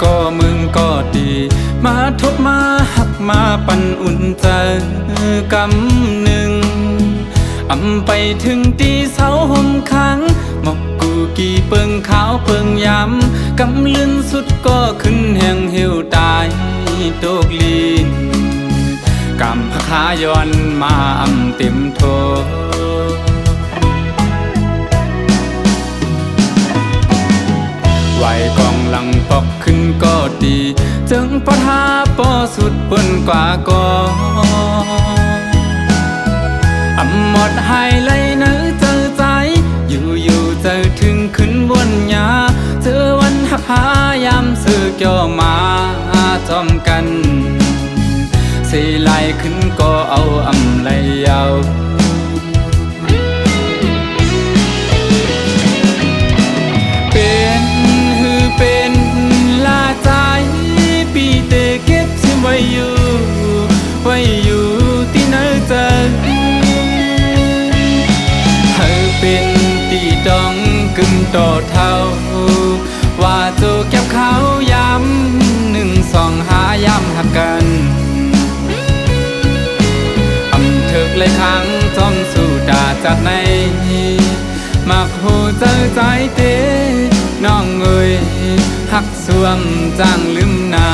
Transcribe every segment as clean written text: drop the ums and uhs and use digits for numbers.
ก็มึงก็ดีมาทบมาหักมาปั่นอุ่นใจกำหนึ่งไปถึงตีเสาห่มค้างหมอกกูกี่เปิงขาวเปิงย้ำกำลืนสุดก็ขึ้นแห่งเหี่ยวตายโตกลีนกำพะขาย้อนมาเต็มโทไหวกองหลังปอกขึ้นก็ดีจึงปะทาปอสุดเปิ้นกว่าก็หมดหายเลยเนื้อเจอใจอยู่เจอถึงขึ้นบนหญ้าเจอวันหักพายามซื้อเกี่ยวมาจอมกันสีไหลขึ้นก็เอาไหลยาวเป็นหือเป็นลาใจปีเตเก็บชิมไว้อยู่ที่เนื้อเจอเป็นตีดองกึ่งต่อเท่าว่าโจเก็บเขาย้ำ1 2 5ย้ำหักกันเถิกเลยครั้งจอมสู่ดาจากในมักหูเจอใจเตน้องเอ่ยหักสวมจางลืมนา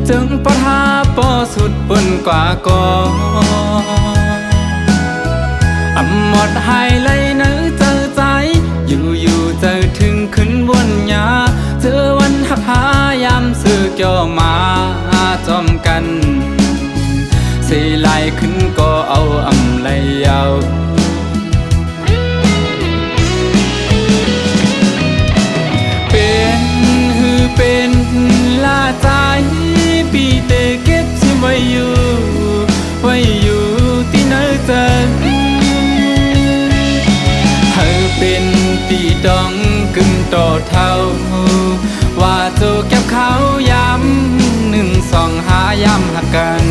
จึงปะทาปอสุดเปิ้นกว่าก็หมดหายเลยเนื้อเจอใจอยู่เจอถึงขึ้นบนหญ้าเจอวันหักพายามซื้อเกี่ยวมาจอมกันสีไหลขึ้นก็เอาไหลยาวเป็นหือเป็นลาใจปีเตเก็บชิมไว้อยู่ที่เนื้อเจอเป็นตีดองกึ่งต่อเท่าว่าโจเก็บเขาย้ำ1 2 5ย้ำหักกัน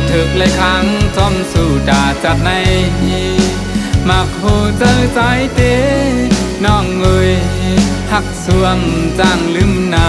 เถิกเลยครั้งจอมสู่ดาจากในมักหูเจอใจเตน้องเอ่ยหักสวมจางลืมนา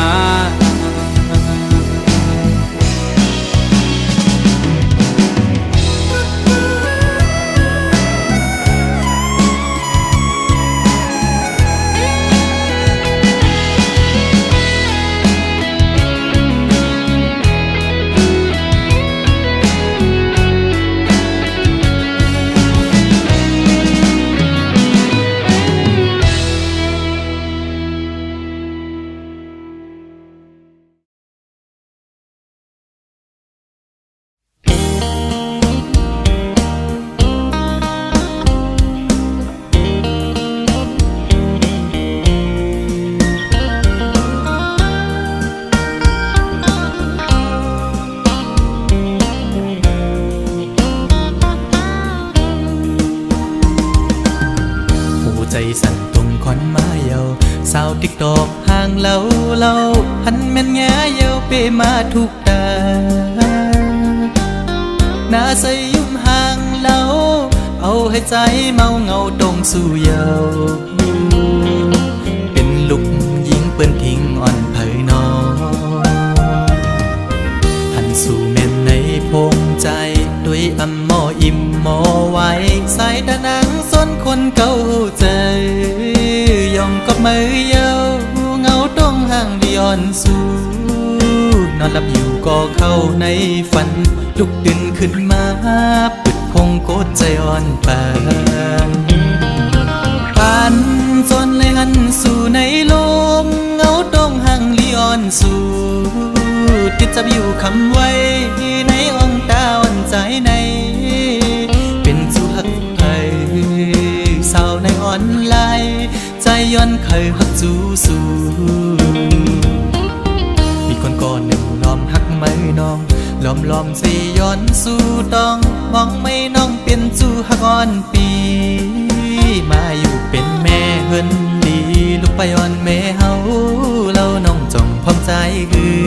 สั่นตรงคอนมาเยาสาวติ๊กตอกห่างเล่าหันแม่นแง่เยาเปมาทุกตาหน้าใสยุ่มห่างเล่าเอาให้ใจเมาเงาตรงสู่เยาเป็นลูกยิงเปิ้นทิ้งอ่อนเผยนอหันสู่แม่นในพงใจด้วยหมออิ่มหมอไว้สายตานังส้นคนเก่าใจยองกับมือเยาเงาต้องห่างดิออนสู่นอนหลับอยู่ก็เข้าในฝันลุกดึงขึ้นมาปิดพงโกดใจอ่อนปานปันจนเลยหันสู่ในลมเงาต้องห่างดิออนสู่ ติดจับอยู่คำไว้ในองค์ตาอ่อนใจในเป็นสู่หักไผสาวในออนไลน์ใจย้อนเคยหักจูสู่มีคนก่อนหนึ่งล้อมหักไม่น้องล้อมสิย้อนสู่ต้องมองไม่น้องเป็นสู่หักอ่อนปีมาอยู่เป็นแม่เฮินดีลูกไปอ่อนแม่เฮาเราน้องจ้องพร้อมใจคือ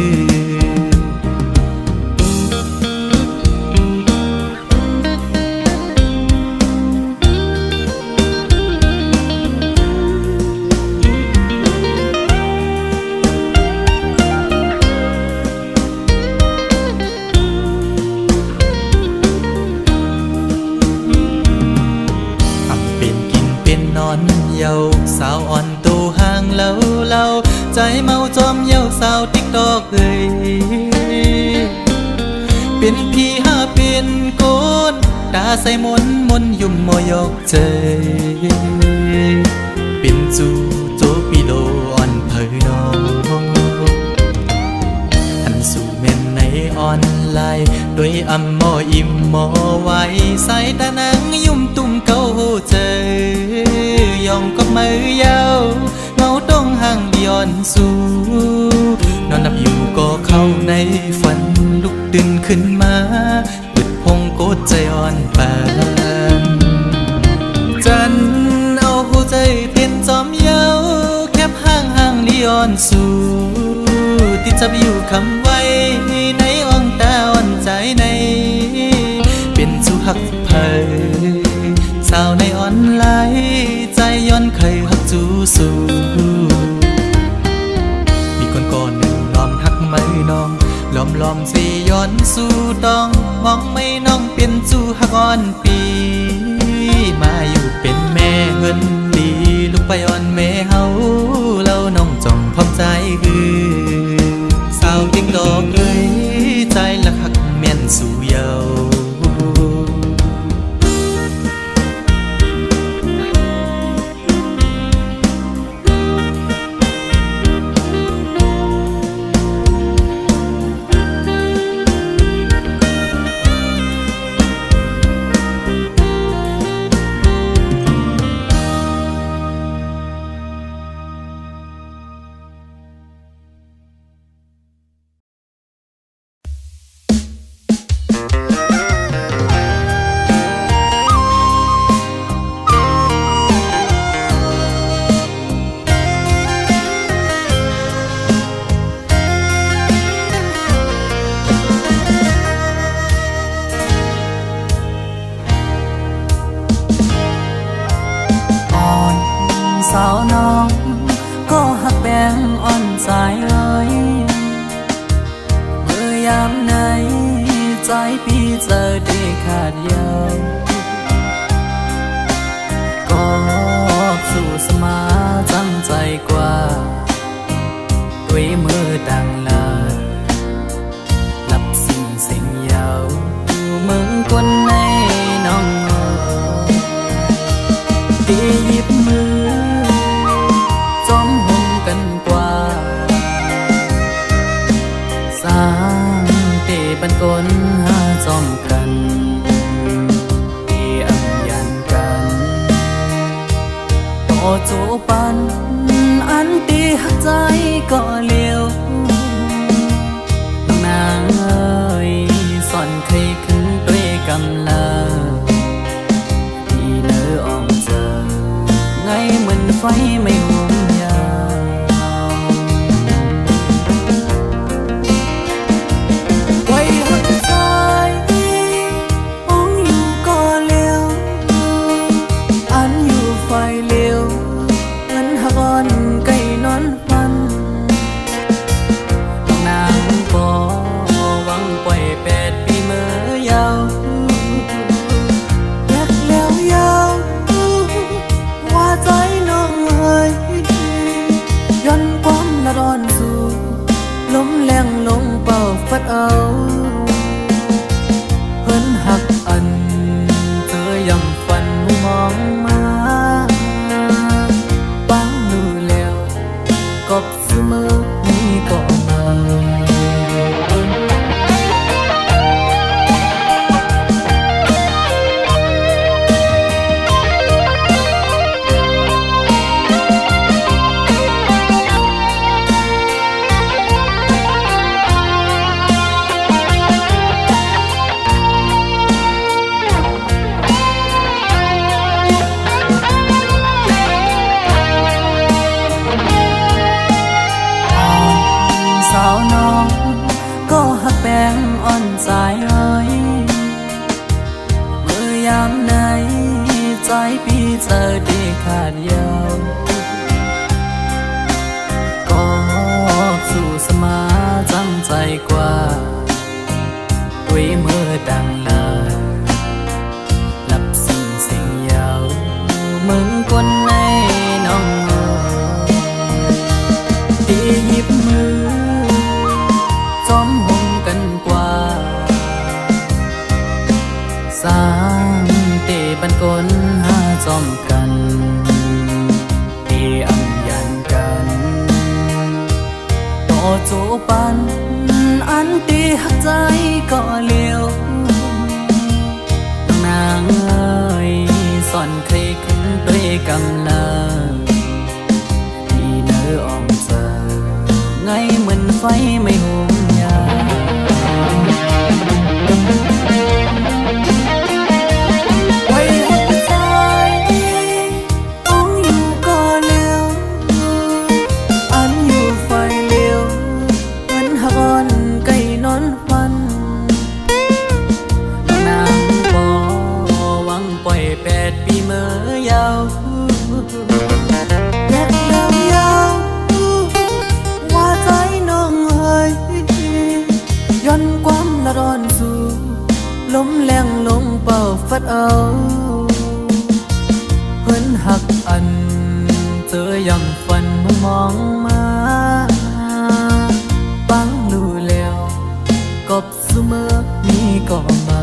เยาสาวอ่อนตูห่างเล่าใจเมาจอมเยาสาวติ๊กตอกเอ้ยเป็นพี่หาเป็นโกนตาใส่มนยุ่มมอยอกใจเป็นจูโจปีโลอ่อนเผยน้องหันสู่เม่นในออนไลน์ด้วยอำมออิ่มมอไว้ใส่ตานังยุ่มตุ่มเก้าใจยองก็มือยาวเงาต้องห่างย้อนสู่นอนหลับอยู่ก็เข้าในฝันลุกตื่นขึ้นมาบึดพงโกดใจอ่อนปานจันเอาหัวใจเต้นจอมเยาแคบห่างย้อนสู่ติดจับอยู่คำไว้ในอ่องตาอ่อนใจในเป็นสู่หักไผสาวในออนไลน์ใจย้อนเคยหักจูสู่มีคนก่อนหนึ่งล้อมหักไม่น้องล้อมสิย้อนสู่ต้องมองไม่น้องเป็นจูหักอ่อนปีมาอยู่เป็นแม่เฮินดีลูกไปอ่อนแม่เฮาเราน้องจ้องพร้อมใจคือสาวติ๊กดอกเอ้ยใจละหักแม่นสู่เยาสาวน้องก็หักแบงอ่อนใจเอ้ยเมื่อยามไหนใจพี่เจอได้ขาดยาวก็สู้สมาจำใจกว่าด้วยมือดังลาหลับสิ่งยาวมึงคนในน้องตีหยิบมือปันกลหาจอมกันที่อัมยันกันต่อจูปันอันตีหักใจก็เลี้ยวน้องนางเอ้ยสอนเคยขึ้นด้วยกำลาที่เนื้ออ่องเจอไงเหมือนไฟไม่ห่วงยาล้มแรงลงเป่าฟัดเอาเพิ่นหักอันเธอยังฝันมองมาปังมือแล้วกบเสมอนี่ก็มา อ่อนสายเอ้ยเมื่อยามไหนใจพี่เธอได้ขาดยาวก็สู่สมาจังใจกว่าด้วยมือดังลาลับสิ่งเสียงยาวมึงคนในน้องตีหยิบมือจอมห่มกันกว่าสร้างเตบันกลหาจอมกันตีอังยันกันต่อจูปันอันตีหักใจก็เลี้ยวน้องนางเอ้ยสอนใครขึ้นด้วยกำลังที่เนื้ออ่อมเจอไงเหมือนไฟไม่หุมยาไว้หัวใจต้องอยู่ก็เลี้ยวอันอยู่ไฟเลี้ยวเหมือนหักอ่อนไก่นอนฟันนางบ่หวังปล่อย8 ปีเมื่อยาวแยกยาวว่าใจน้องเอ้ยย้อนความละร้อนสู่ลมแรงลงเป่าฟัดเอาเพิ่นหักอันเจอยำฟันมองมาปังรู้แล้วกบเสมอนี่ก็มา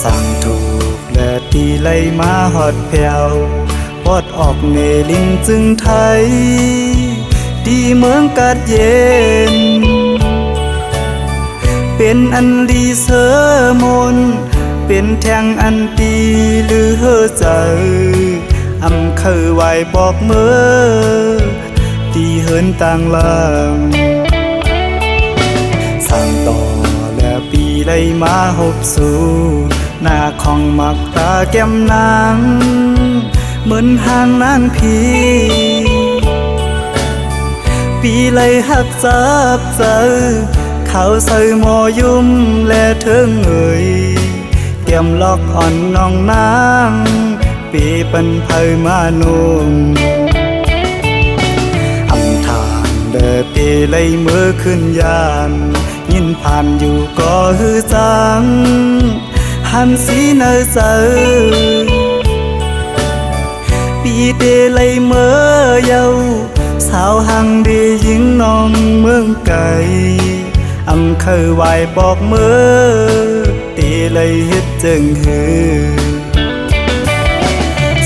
สั่งถูกและตีไล่มาหอดแผ่วปอดออกเนลิงจึงไทยดีเมืองกัดเย็นเป็นอันดีเสมนเป็นแทงอันดีหรือเฮอใจอำเคยไหวบอกเมื่อตีเหินต่างลางสั่งต่อและปีไล่มาหบสู่หน้าของมักตาแก้มนางเหมือนห่างนางพีปีเลยหักจับเจอเขาใส่หมอยุ่มและเทิงเอ่ยเตรียมล็อกอ่อนน้องนางปีปันเพยมานุ่มอำทางเดอปีเลยมือขึ้นยานยินผ่านอยู่ก็ฮือจังหันสีเนอเจอปีเดเลยเมื่อเยาสาวหังดียิงน้องเมืองไก่อำเคยไหวบอกเมื่อตีเลยเฮ็ดจึงฮือ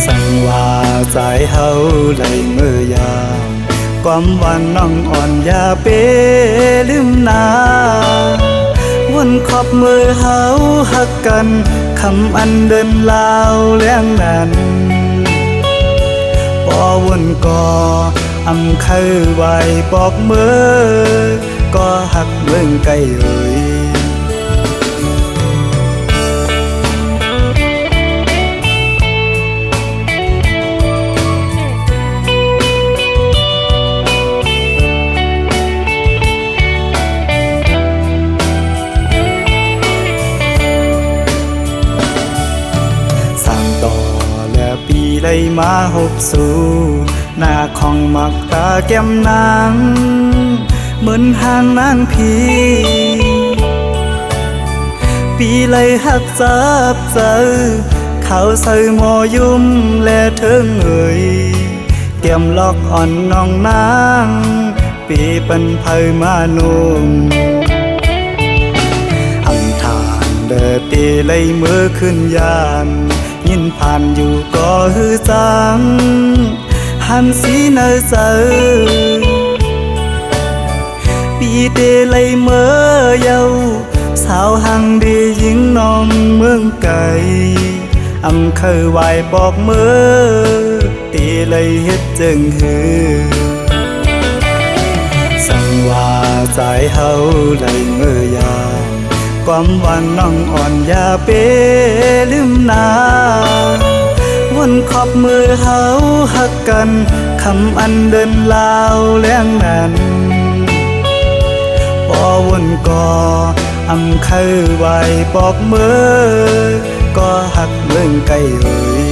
สั่งว่าใจเฮาเลยเมื่อยามความหวานน้องอ่อนอย่าเปลืมนาวนขอบมือเฮาหักกันคำอันเดินลาวแล้งนั้นบ่วนก่ออำเคยไหวบอกเมื่อก็หักเมืองไกลเอ่ยปีไล่มาหบสู่หน้าของมักตาแก้มนางเหมือนห่างนางพีปีไล่หักจับเจอเขาใส่หมอยุ่มและเทิงเอ่ย เกี่ยมลอกอ่อนน้องนางปีปันเผยมานุ่มอังทานเดอตีเลยมือขึ้นยานยินผ่านอยู่ก็ฮือจังหันสีเนอเซอปีเตเลยเมื่อเยาสาวหังดียิงน้องเมืองไก่อำเคยไหวบอกเมื่อตีเลยเฮ็ดจึงฮือสั่งว่าใจเฮาเลยเมื่อยามความหวานน้องอ่อนอย่าเปลืมนาวนขอบมือเฮาหักกันคำอันเดินลาวแล้งนั้นพอวนก็อำเคยไหวบอกเมื่อก็หักเมืองไกลเอ่ย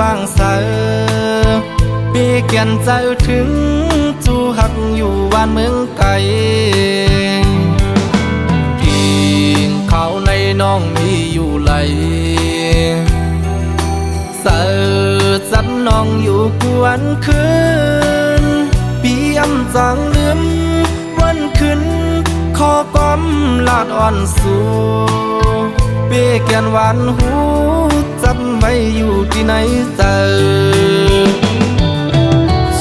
บางเสาปีเกียนใจถึงจูหักอยู่บ้านเมืองไกลกินข้าวในน้องมีอยู่ไหลเสิร์จัดน้องอยู่กวนคืนปีอำจังลืมวันคืนขอก้อมลาดอ่อนสู่เปีเกียนหวานหูจำไว้อยู่ที่ไหนเจอ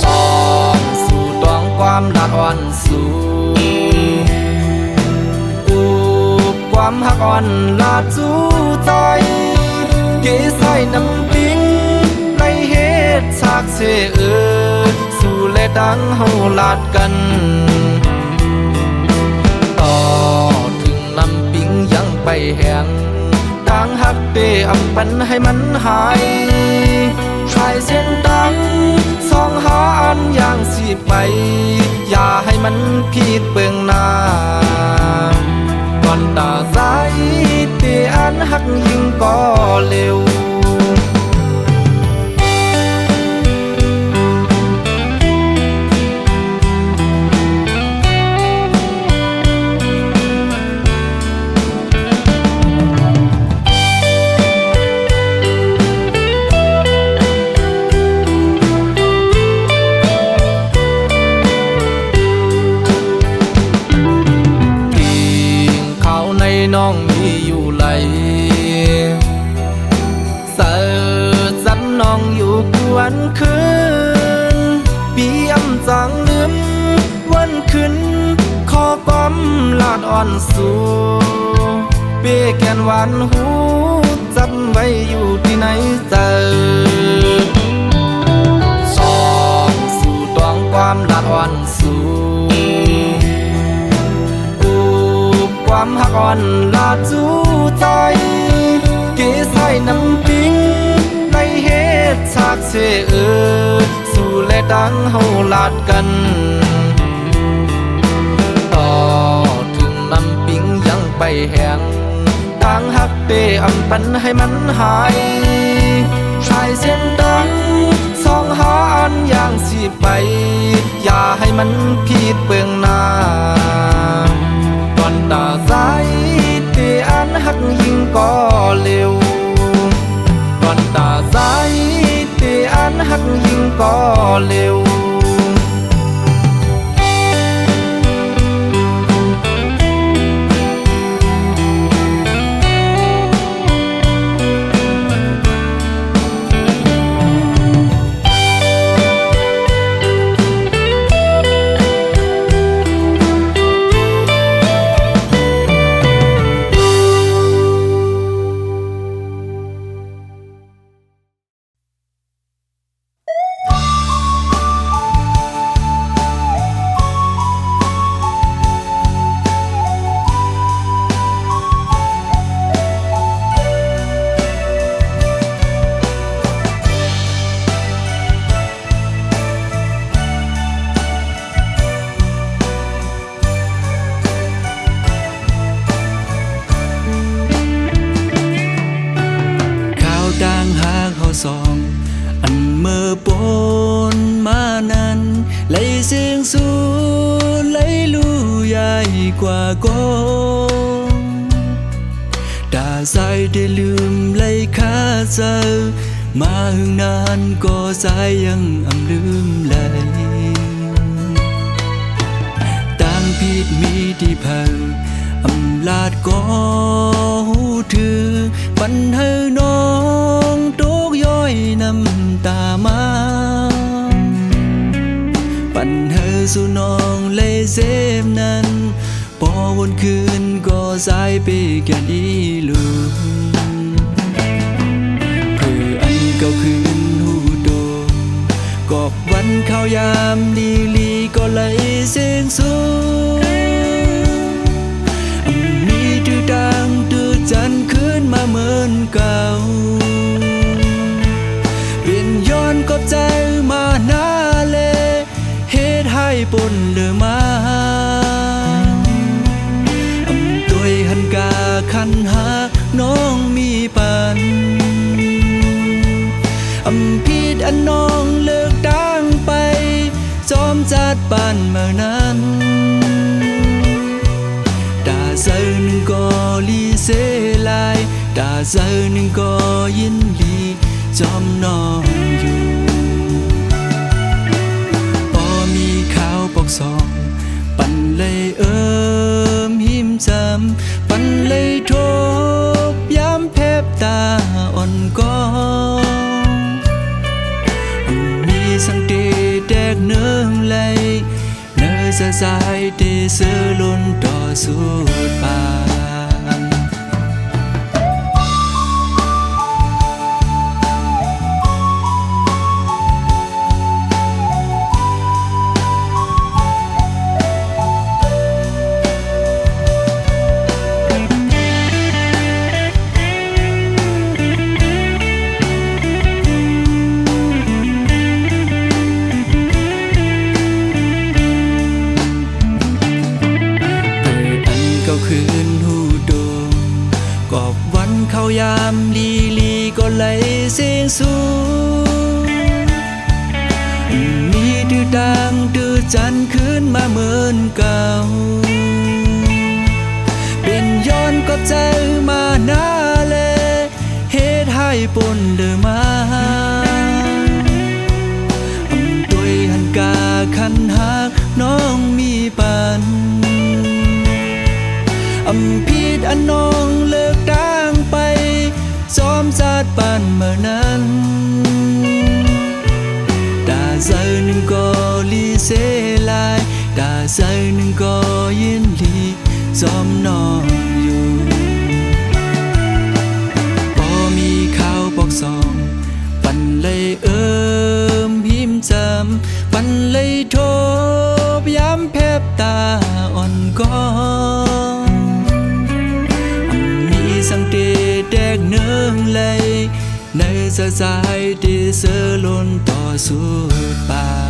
สองสู่ตองความลาดอ่อนสู่อูบความหักอ่อนลาดจูใจเกยใส่น้ำปิงในเหตุฉากเสสู่เลดังเฮาลาดกันต่อถึงน้ำปิงยังไปแห้งทางหักเปอำปันให้มันหายชายเส้นตังสองหาอันอย่างสิไปอย่าให้มันผิดเบื้องหน้าก่อนตาสายเตอันหักยิ่งก็เร็วน้องมีอยู่ไหลเสิร์จัดน้องอยู่กวนคืนปีอำจังลืมวันคืนขอก้อมลาดอ่อนสู่เปีแกนหวานหูจำไว้อยู่ที่ไหนเจอสองสู่ตองความลาดอ่อนสู่ความหักอ่อนลาดจูใจเกยใส่น้ำปิงในเหตุฉากเสสู่และดังเฮาลาดกันต่อถึงน้ำปิงยังไปแห้งทางหักเปอำปันให้มันหายชายเส้นดังสองหาอันอย่างสิไปอย่าให้มันผิดเบื้องหน้าก่อนตาสายเตอันหักยิ่งก็เร็วก่อนตาสายเตอันหักยิ่งก็เร็ว สองอันเมื่อปนมานั้นไหลเสียงสูงไหลลู่ใหญ่กว่าก้องตาใจได้ลืมไหลคาเจอมาหึงนานก็ใจยังลืมไหลต่างผิดมีที่เพิ่งลาดก็หูถือปันให้น้องตกย้อยน้ำตามาปันให้สู่น้องเลยเซมนั้นพอวนคืนก็สายไปกันอีลูเพื่ออันเก่าคืนหูโดกอบวันเข้ายามลีก็เลยเสียงสูงดังตื่นจันขึ้นมาเหมือนเก่าเปลี่ยนย้อนก็ใจมาหน้าเลเหตุให้ปนเลือมาตัวหันกาคันหาน้องมีปันผิดอันน้องเลิกดังไปจอมจัดปันเมื่อนั้นเจอหนึ่งก็ลีเสลายตาเจอหนึ่งก็ยินดีจอมนอนอยู่พอมีข่าวปอกสองปันเลยหิมจำปันเลยทบย้ำแพบตาอ่อนก้องมีสังเตแดกเนื้อเลยจะสายเตเสือล้นต่อสุดปานคืนหูโดกอบวันเข้ายามลีก็ไหลเสียงสูงมีดื้อดังดื้อจันขึ้นมาเหมือนเก่าเป็นย้อนก็ใจมาหน้าเลเหตุให้ปนเดือมาตัวหันกาคันหักน้องมีปันผิดอันน้องเลิกดังไปจอมจัดปันเมื่อนั้นตาใจหนึ่งก็ลีเสลายตาใจหนึ่งก็ยินดีจอมนอนอยู่พอมีข่าวปอกสองปันเลยหิมจำปันเลยทบย้ำแพบตาอ่อนก้องสังเตแดกเนื้อเลยในสะสายที่เสือล้นต่อสุดปาน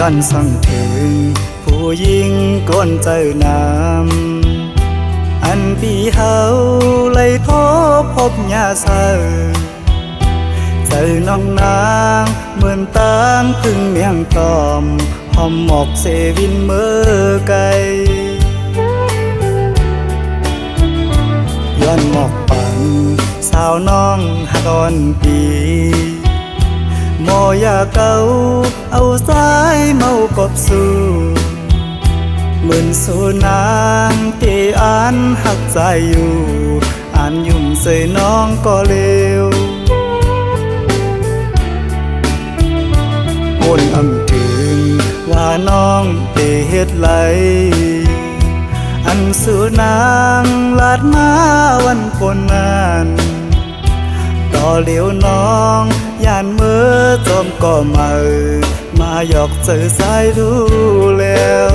ย้อนส่องถึงผู้หญิงก้นเจอน้ำอันปีเฮาเลยทบพบยาเศร้าเจอน้องนางเหมือนตางพึ่งเมียงตอมหอมหมอกเซวินเมื่อไกลย้อนหมอกปันสาวน้องหักอ่อนปีโมยาเก่าเอาสายเมากบสู่ สู่นางที่อ่านหักใจอยู่อ่านยุ่มใส่น้องก็เลวคนอำถึงว่าน้องเตเฮ็ดไหลอันสู่นางลาดมาวันคนนั้นต่อเหลียวน้องย่านมือจอมก็มาหยอกเจอสายดูแล้ว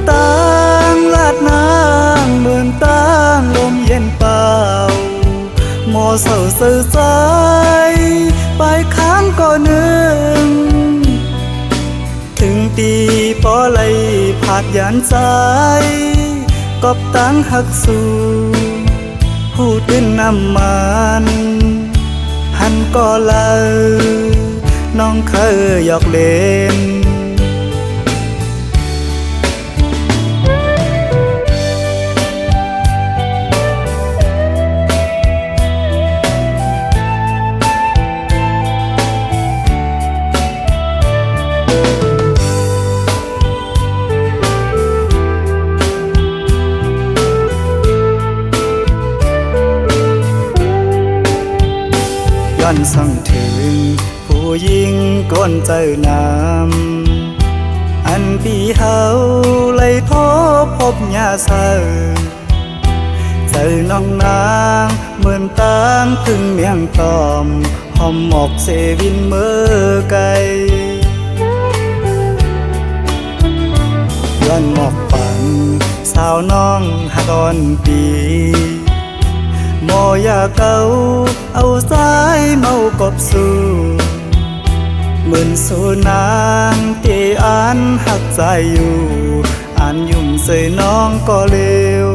ตั้งลาดนางเหมือนตั้งลมเย็นเปล่าหมอเศร้าเสื่อใจไปค้างก็นึงถึงตีปอไหลผาดยานใจกอบตั้งหักสู่พูดเป็นน้ำมันหันก็เลยน้องเคยหยอกเล่นย้อนสั่งถึงผู้หญิงก้นเจอน้ำอันปีเฮาเลยโทพบยาเสอเจอน้องนางเหมือนตางถึงเมียงตอมหอมหมอกเซวินเมื่อไกลย้อนหมอกปันสาวน้องหักอ่อนปีหมอยาเก่าเอาสายเมากบสู่เหมือนสู่นางที่อ่านหักใจอยู่อ่านยุ่มใส่น้องก็เลว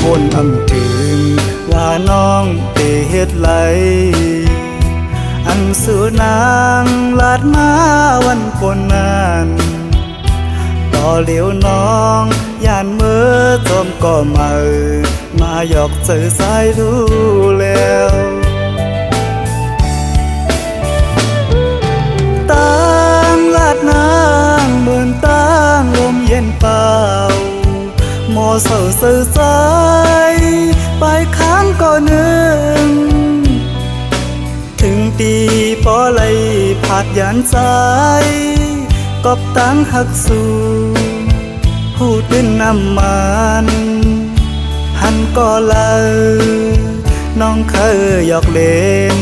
คนอำถึงว่าน้องเตเฮ็ดไหลอันสู่นางลาดมาวันคนนั้นต่อเหลียวน้องย่านมือจอมก็มาหยอกเจอสายดูแล้วตั้งลาดนางเหมือนตั้งลมเย็นเปล่าหมอเศร้าเสื่อใจไปค้างก็นึงถึงตีปอไหลผาดยานใจกอบตั้งหักสู่พูดเป็นน้ำมันหันก็เลยน้องเคยหยอกเล่น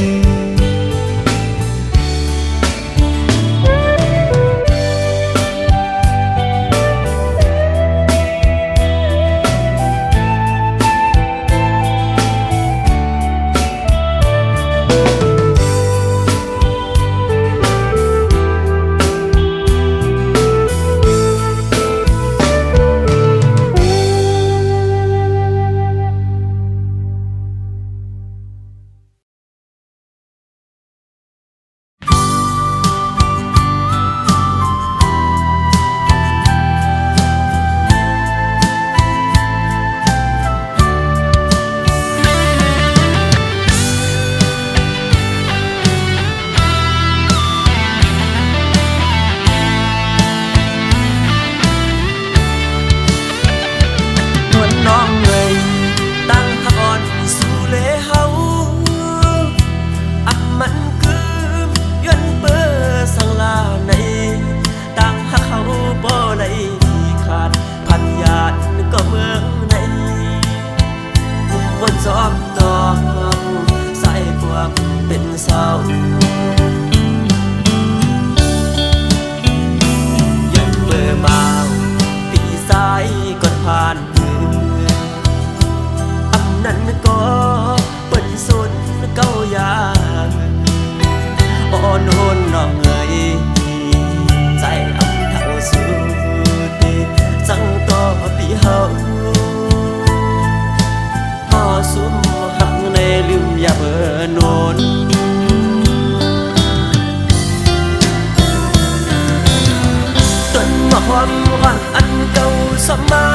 ความหวังอันเก่าสมา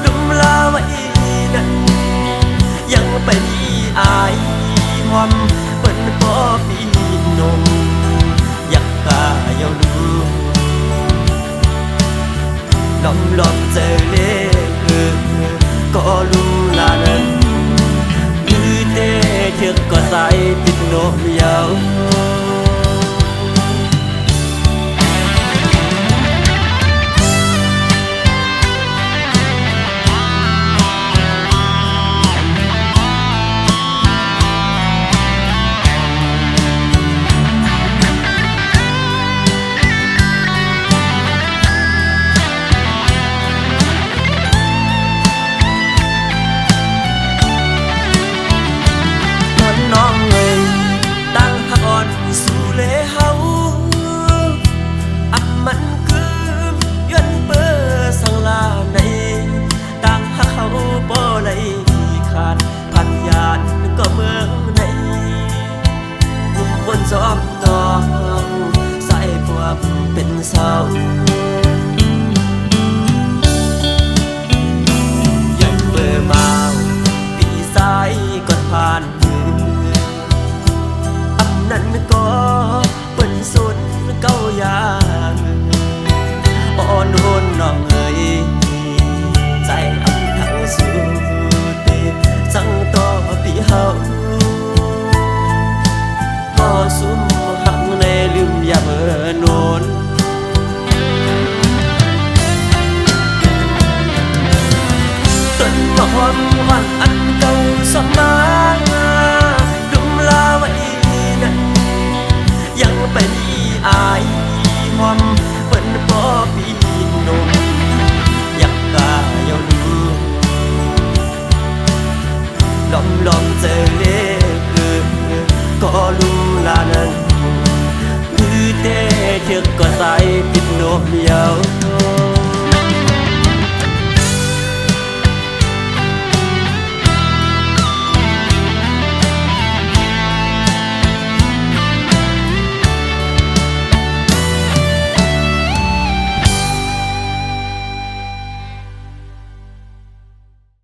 ดุมลาไว้นั้นยังไปอายหอมเปิ้นปอ เจอเลขก็รู้ละนั้นคือเต้เชือกก็ใส่ติดโนมยาว น้องเอ่ยตั้งหักอ่อนสู่เลเฮาอักมันคือย้อนเบอร์สังลาในตั้งหักเขาบ่ไหลขาดพันยานก็เมืองในกลุ่มบนซ้อมน้องใส่พวกเป็นสาวย้อนเบอร์มาปีสายก่อนผ่านนั่นก็เป็นสุดเก้ายางอ่อนโอนน้องเอ๋ยใจอับทั้งสุดสังต่อปีเฮาก็สุมหักในลืมอย่าเมื่อโนนต้นมะฮอมวันอันเก่าสมาดุมลาไว้ยังไปดีอายหอมเปิ้นบ่ปีนมอยากกาเยาดูลองเจอเลขก็รู้ละนั้นคือเต้เชือกก็ใส่ติดโนมยาว